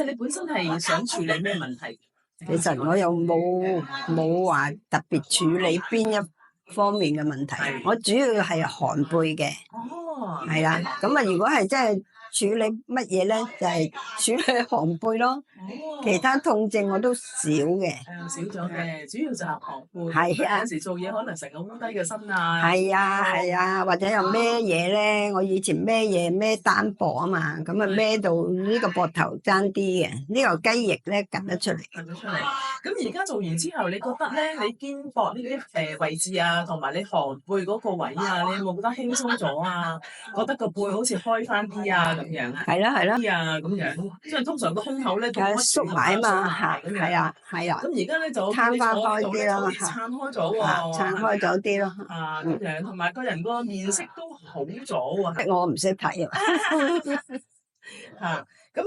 你本身係想處理咩問題？其實我又冇話特別處理邊一方面嘅問題，我主要係寒背嘅。哦，係啦，咁啊，如果係真係處理乜嘢咧，就係處理寒背咯。其他痛症我都少嘅。少咗嘅，主要就係寒背。係啊，有時做嘢可能成日烏低個身啊。係啊，或者又孭嘢咧，我以前孭嘢孭單膊啊嘛，咁啊孭到呢個膊頭爭啲嘅，呢個雞翼咧趌得出嚟。趌咗出嚟。咁而家做完之後，你覺得咧，你肩膊呢啲位置啊，同埋你寒背嗰個位啊，你有冇覺得輕鬆咗啊？覺得個背好似開翻啲啊咁樣？係啦，啲啊咁樣，因為通常個胸口咧都縮埋啊嘛，係啊。咁而家咧就撐翻開啲啦，撐開咗喎，撐開咗啲咯。咁樣，同埋個人個面色都好咗喎。我唔識睇啊。咁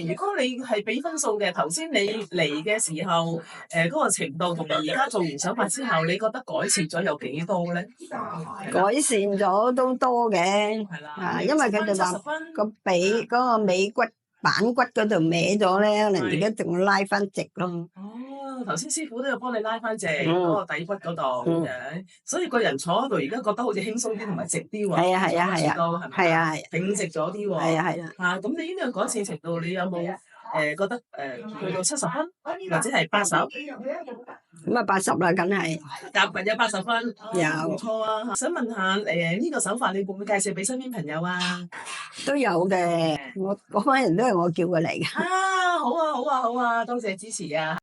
如果你係俾分數嘅，頭先你嚟嘅時候，嗰個程度同而家做完手法之後，你覺得改善咗有幾多咧？改善咗都多嘅，因為佢哋話個髀嗰個尾骨板骨嗰度歪咗咧，可能而家仲拉翻直咯。哦，頭先師傅都有幫你拉翻直嗰個底骨嗰度，所以個人坐喺度而家覺得好似輕鬆啲同埋直啲喎。係啊，挺直咗啲喎。係啊。咁你呢個改善程度，你有冇覺得去到70分，或者係80？咁啊80啦，梗係。有80分，有。唔錯啊！想問下呢個手法，你會唔會介紹俾身邊朋友啊？都有嘅，我嗰班人都係我叫過嚟嘅。好啊，多謝支持啊！